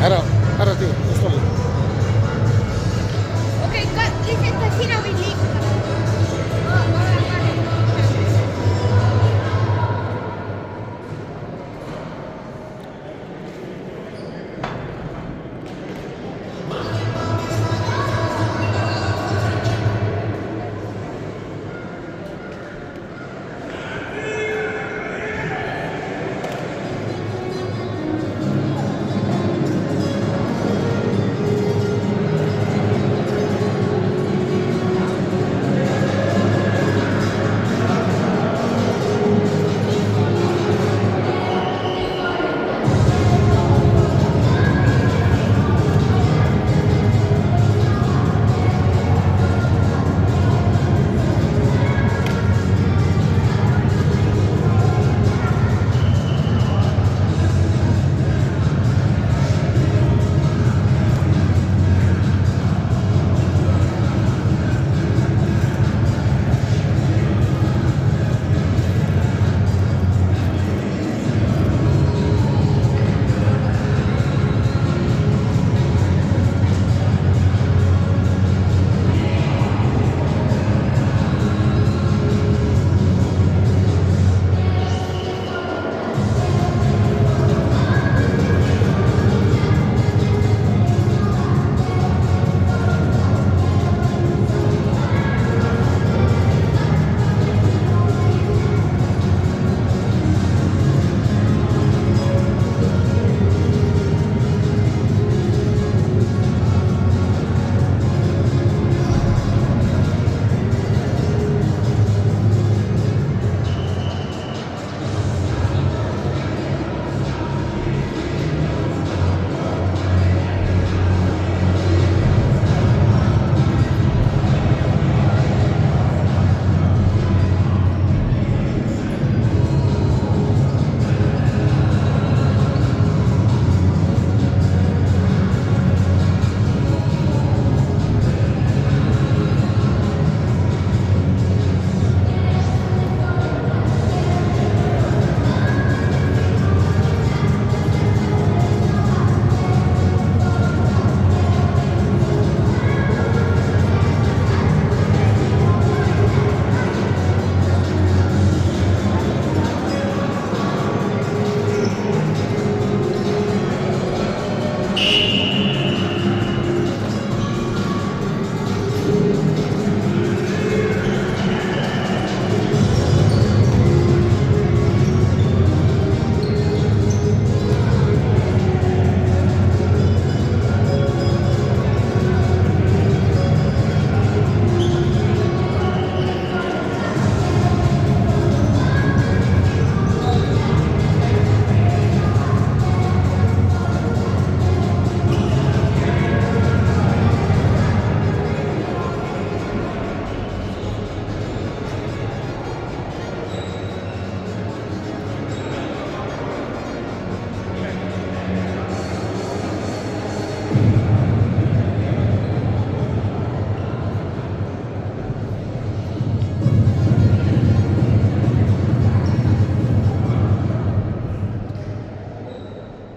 Ära tee, kus ta oli? Okei, lihtsalt sina võid liikuda. Ma olen ka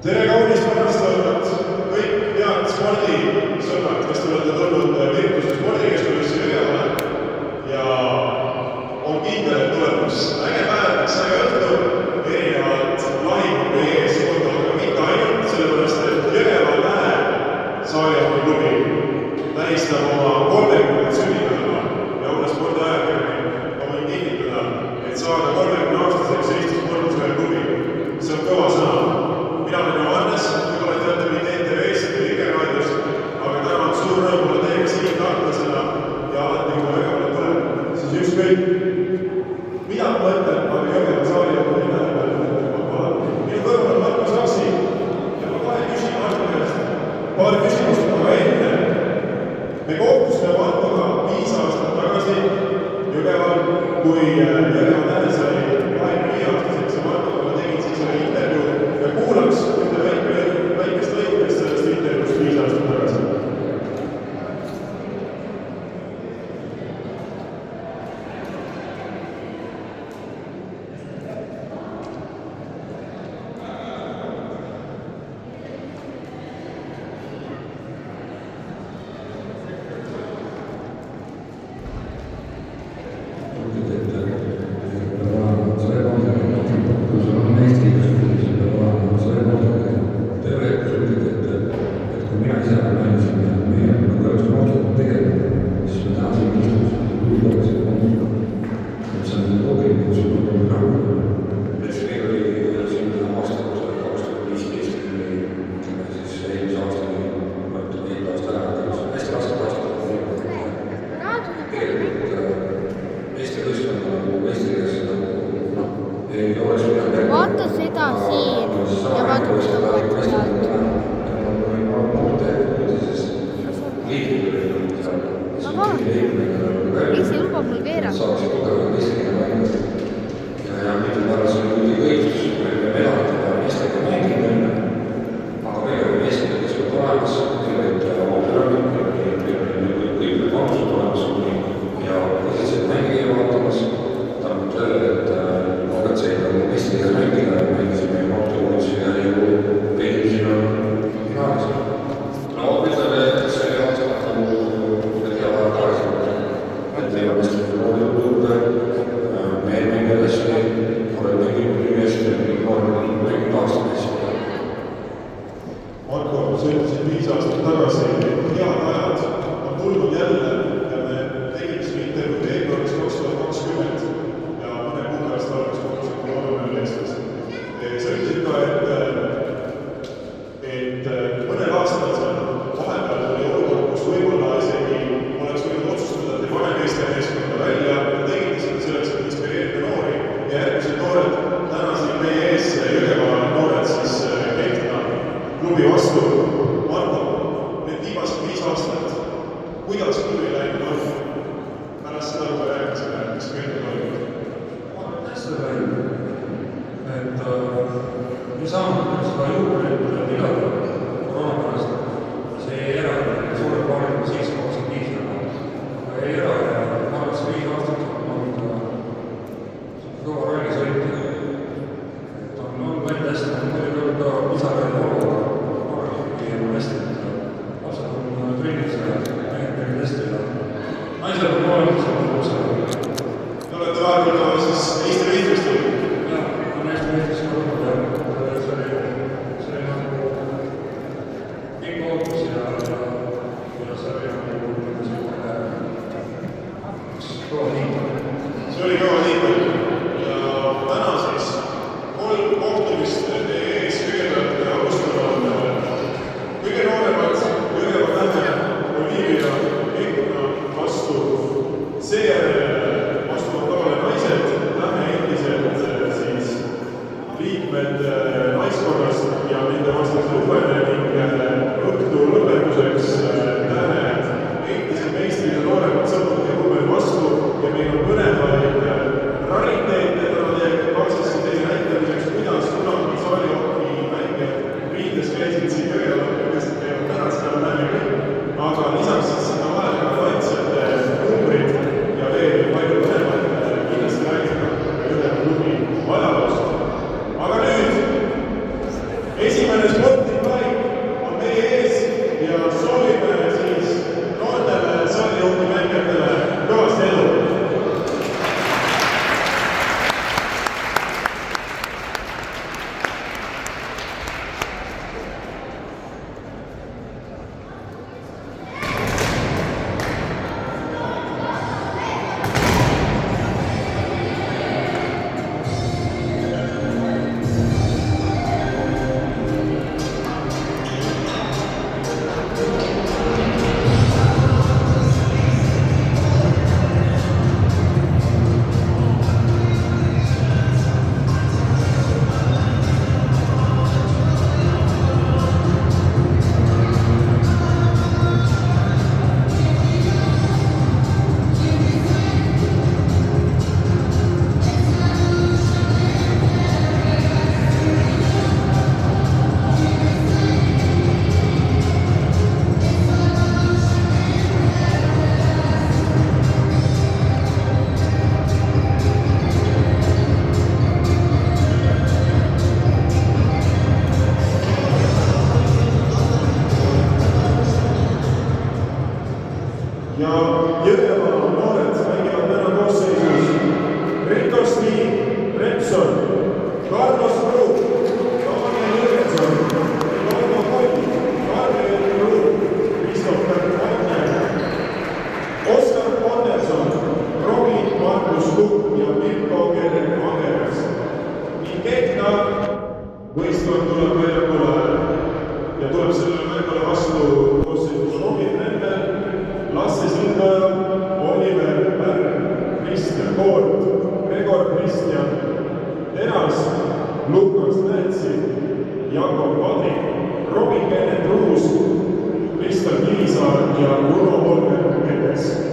tere kaunist päevastlõunat, kõik head spordisõbrad, kes te olete tulnud Virtuse spordikeskusesse Jõgevale ja on kindel, et tulemas äge päev, äge õhtu, erinevad lahingud meie ees ootavad ka mitte ainult, sellepärast et Jõgeva Tähe saalihockey-klubi tähistab oma 30. sünnipäeva ja olles spordiajakirjanik, ma võin kinnitada, et saada 30-aastaseks Eesti spordisõjaklubi, see on kõva sõna. Mina olen Johannes, võib-olla teate mind ETV-st või Vikerraadiost, aga täna on suur rõõm olla teiega Miks ei luba mul keerata? Marko, sa ütlesid 5 aastat tagasi, et head ajad on tulnud jälle ja me tegime siin intervjuu veebruaris 2020 ja mõne kuu pärast algas kogu koroonal Eestis. Sa ütlesid ka, et mõnel aastal seal vahepeal oli olukord, kus võib-olla isegi oleks võinud otsustada, et ei pane teiste meeskonda välja ja tegite seda selleks, et inspireerida noori ja järgmised noored täna siin meie ees Jõgeva noored siis Kehtna klubi vastu. Marko, need viimased 5 aastat, kuidas klubi läinud on? Pärast seda, kui rääkisime, mis Kehtna toimub? Ma olen hästi läinud, et ei saanud seda juurde pidada koroona pärast. See ei era suured paarid siis 25 aga ei era ja ma arvan, et see 5 aastat on olnud kõva rolli sõita. On olnud väga hästi, on muidugi olnud ka pisaraid nooregi on hästi, lapsed on trennis ja mehed hästi ja naised on olemas ja on lapsed. Te olete vahepeal siis Eesti võitlustel? Jah, on Eesti võitlustel olnud ja see oli nagu pikk ootus ja see oli nagu kõva tiitel. See oli kõva tiitel ja täna siis 3 kohtumist teie ees kõigepealt alustavad kõige nooremad Jõgeva Tähe Olivia Kehtna vastu. Seejärel vastuvad tavale naised, Tähe endised siis liikmed naiskorrast ja nende vastas Õvene ning õhtu lõpetuseks Tähe endised meistrid ja nooremad sõbrad ja Õvene vastu ja meil on põnevaid rariteete täna teiega kaasas teie näitamiseks, kuidas kunagi saalihoki mängijad riides käisid siin Jõgeva lõppest ja täna seda näeme kõik, aga lisaks siis sinna vahele ka tantsijate numbrid ja veel palju põnevaid kindlasti räägida Jõgeva klubi ajaloost. Aga nüüd esimene sportlik paik on meie ees ja soovime siis noortele saalihoki mängijatele kõvasti edu. Ja Jõgeva noored mängivad täna koosseisus Rito Stiig, Repson, Carlos Kruuk, Daniel Jürgenson, Eduardo Koll, Karel Kruuk, Christopher Anner, Oskar Anderson, Rogi Markus Kukk ja Mirko Kerek-Angeres. Ning Kehtna võistkond tuleb väljakule ja tuleb sellele mängule vastu koosseisus Rogi Trender, Lasse Silda, Kadri, Robin Bennett-Ruus, Kristjan Kivisaar ja Uno Holmer-Mettes.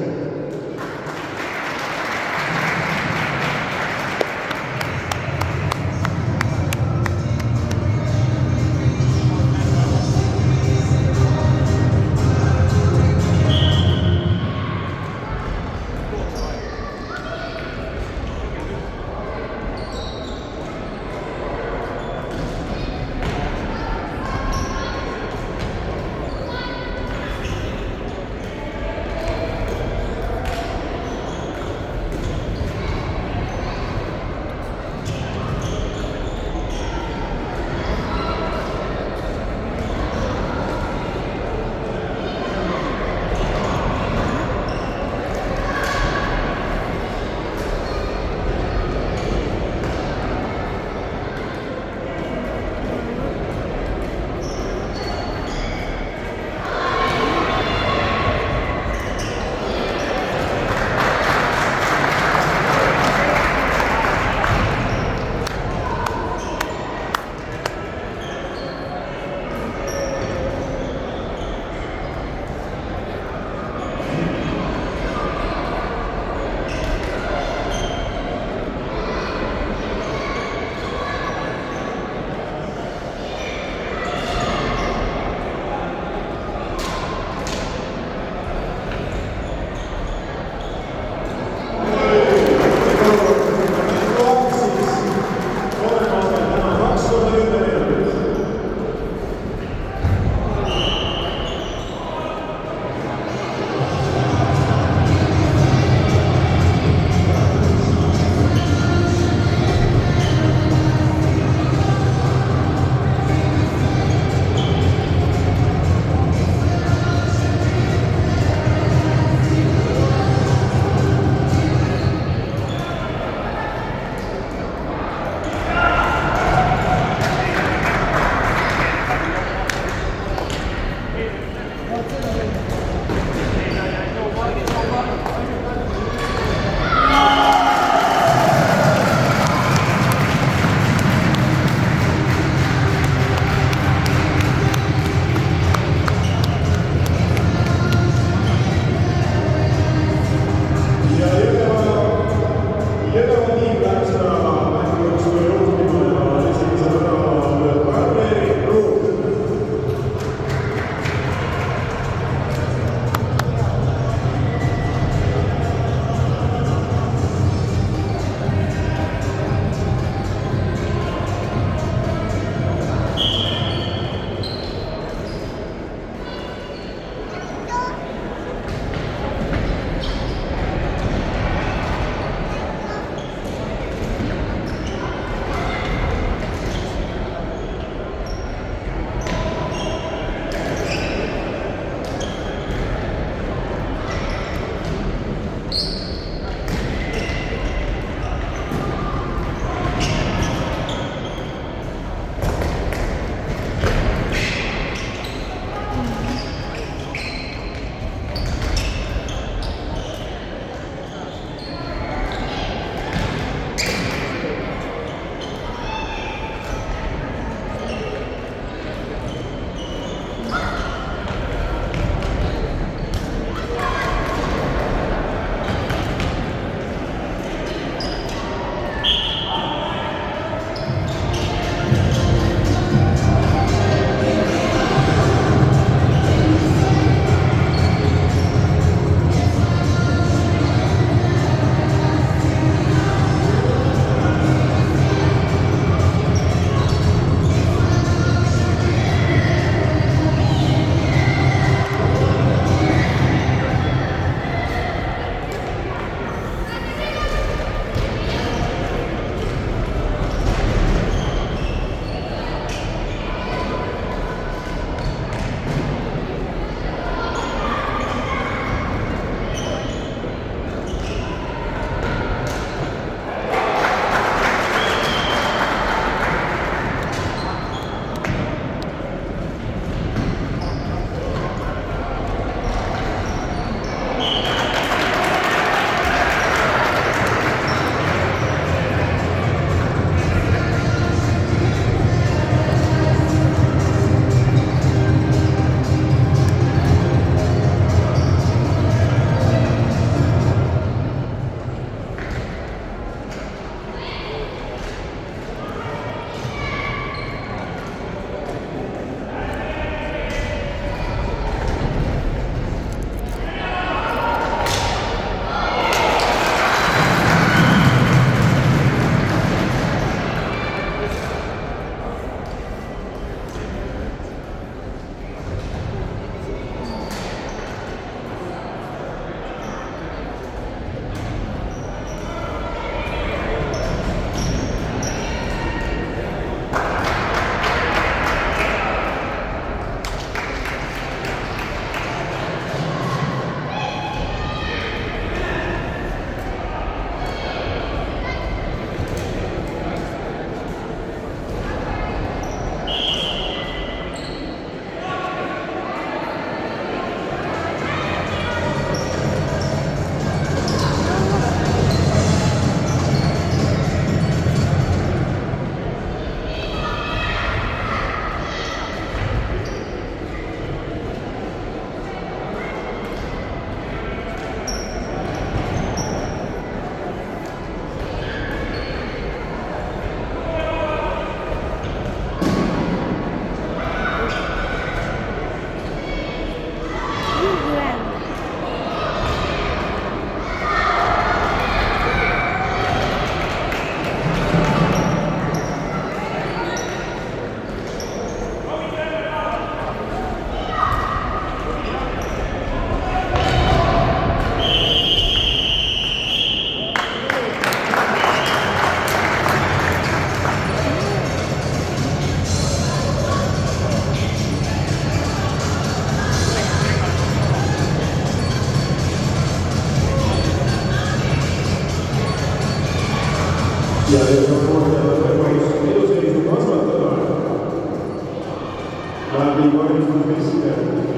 läbi valmistusriske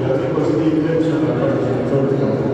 ja positiivtempsena valmistused soovitavad.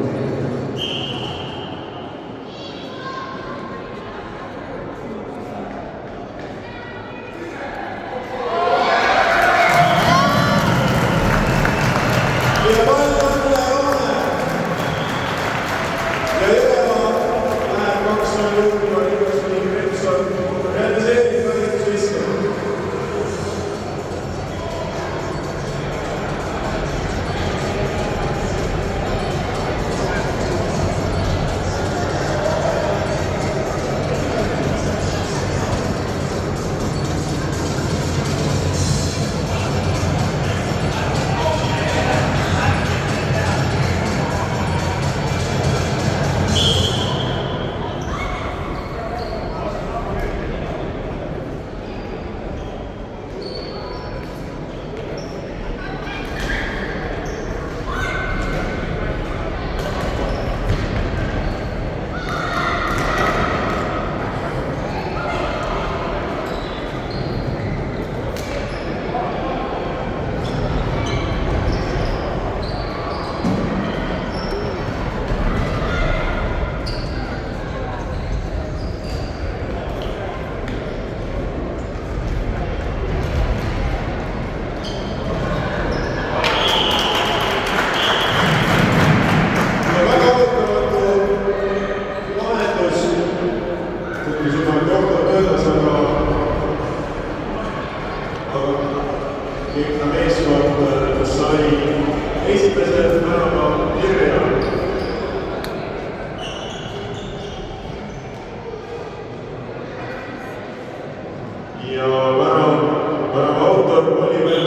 Ja värava autor oli veel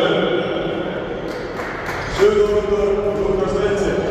sööduautor Lukas Letsik.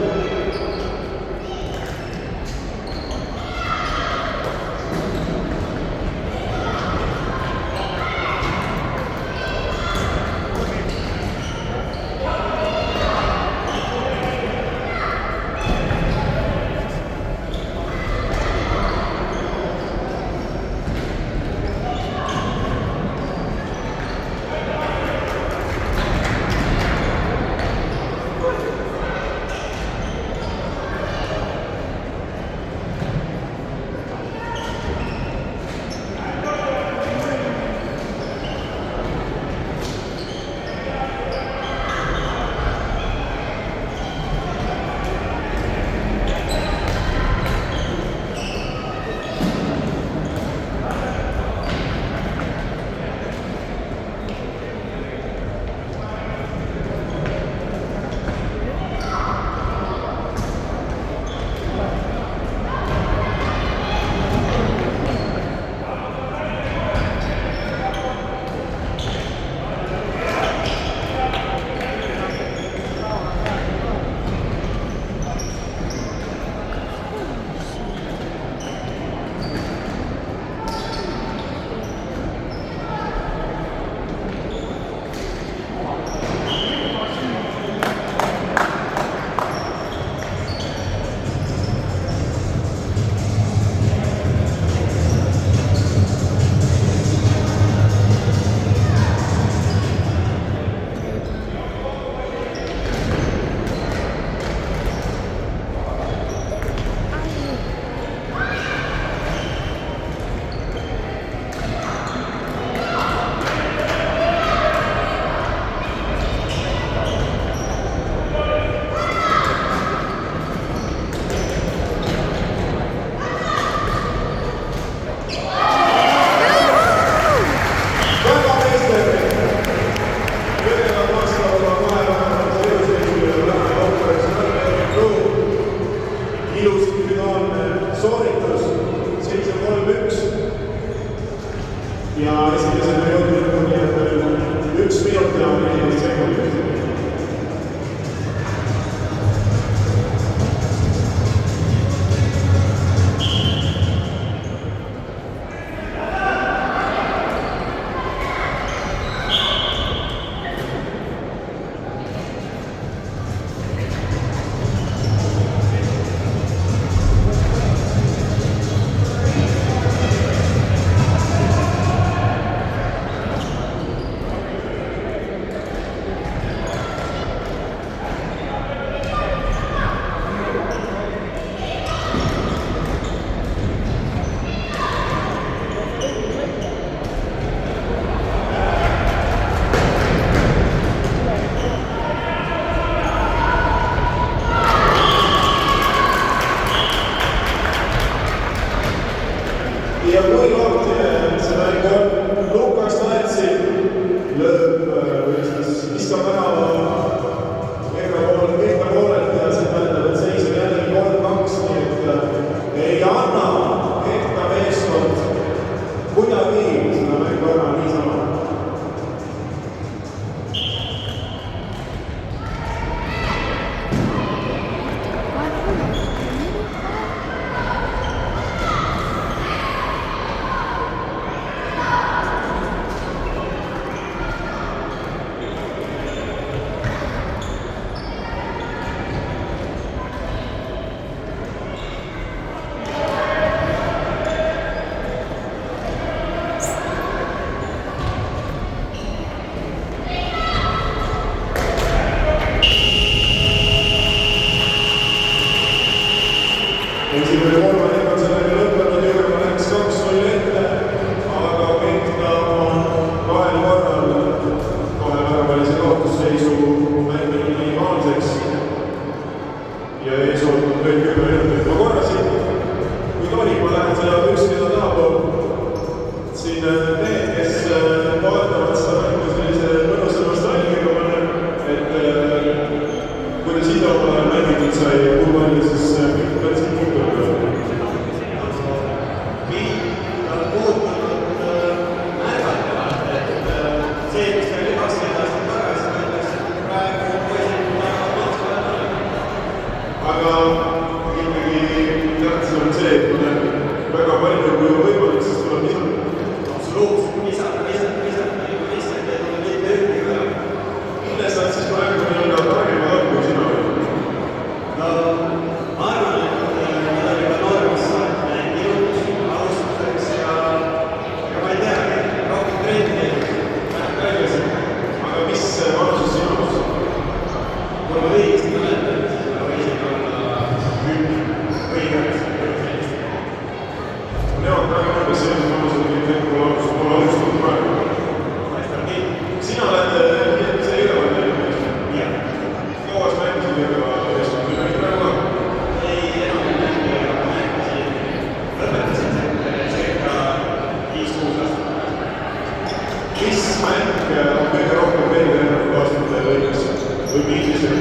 võib milliseid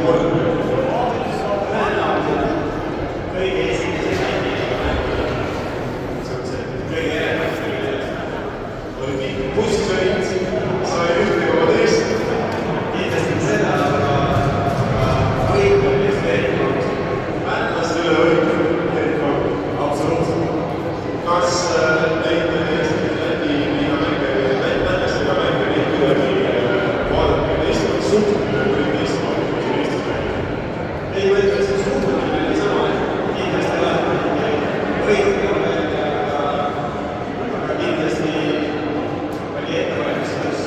korda. Kõige esimese see on see kõige oli pikk bussisõit, sai ühtegi oma teist. Kindlasti seda, aga võit oli eriti mäletas üle võit eriti absoluutselt. Kas neid Eesti Läti liigamänge Lätlaste liigamänge neid kuidagi vaadati teistelt suhtumine või teistmoodi kui see Eestis mängib? Ei mõtle, et see suhtumine oli sama, et kindlasti alati võitlevad aga kindlasti oli ettevalmistus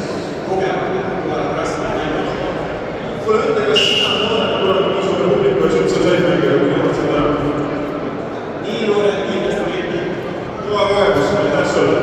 tugevam, tuleb raske mängida. Kuule, ütle, kas sina noorena kunagi nii suure publiku ees üldse said mängida, kui nemad seda nii noored kindlasti võiti? Kõva kogemus, aitäh sulle!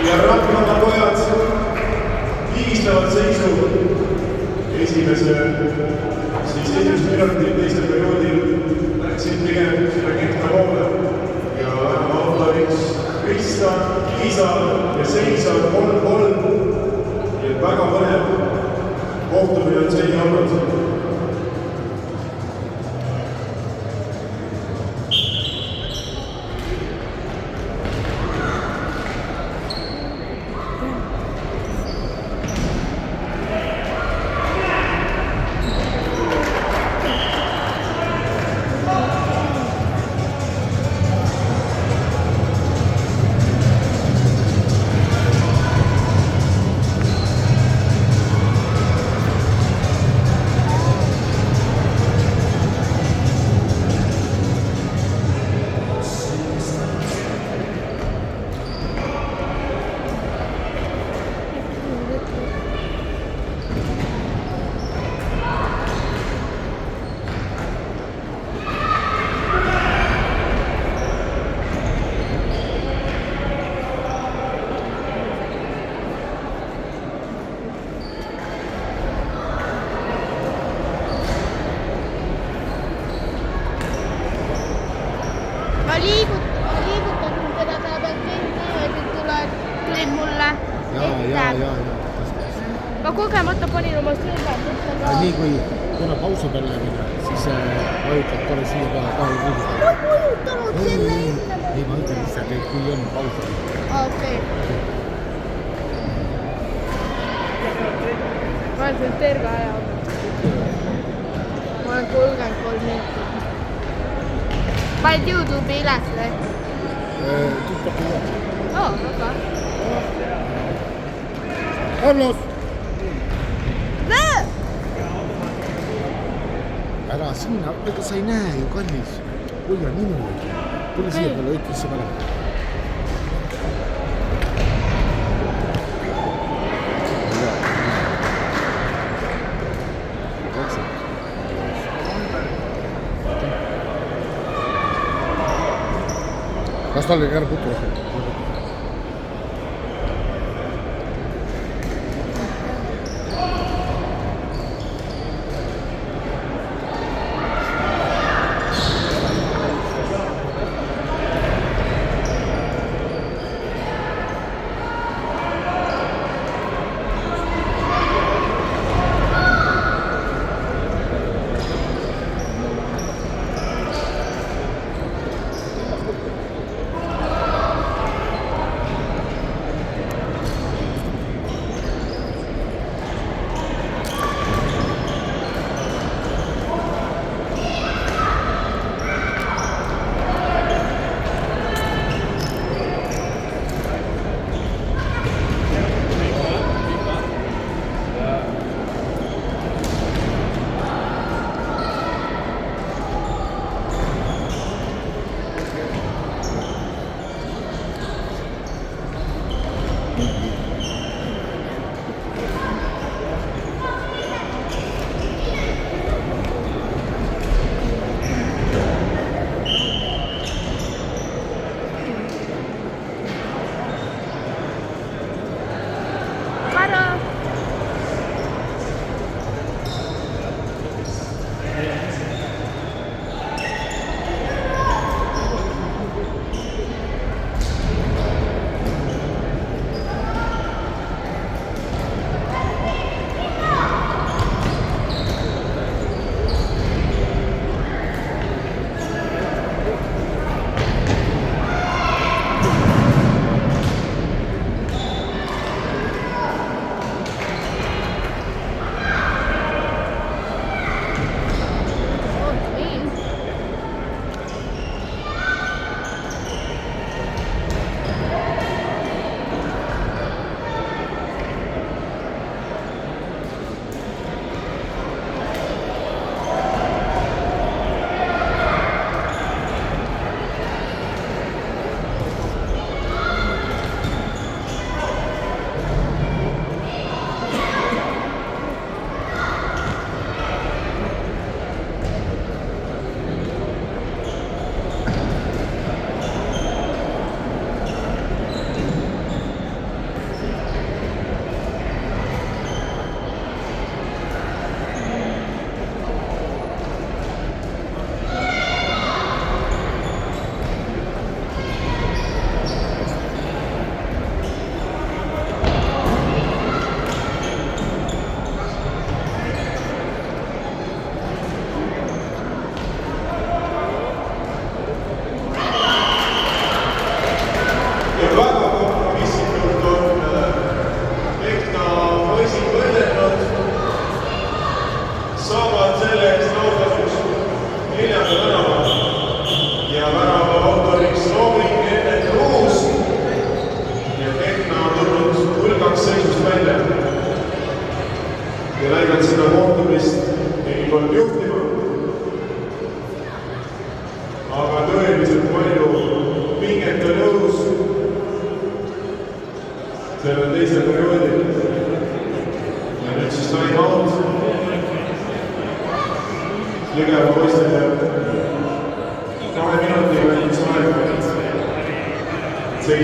ja Rakvere pojad viigistavad seisu esimese minutit teisel perioodil läksid pigem raketta poole ja autoriks Kris Krista, Liisa ja seis on 3-3. Nii et väga põnev kohtumine on seni olnud. liigutasin teda, ta peab kõndima ja siis tulid mulle ette. Ma kogemata panin oma sõrmed. Nii kui kuna pausi peale minna, siis vajutad kohe siia peale kahe riigi. Ma ei vajutanud selle enne. Ei, ma ütlen lihtsalt, et kui on paus. Okei. Ma olen siin terve aja olnud. Ma olen 33 minutit. Paned YouTube'i üles või? TikTok'i üles. Väga. Carlos! Ära sinna, ega sa ei näe ju kallis. Hoia minule. Tule siia peale, õitlisse peale. Kas talle ei kära putu? sellel teisel perioodil. Ja nüüd siis time out. Ligeva poistele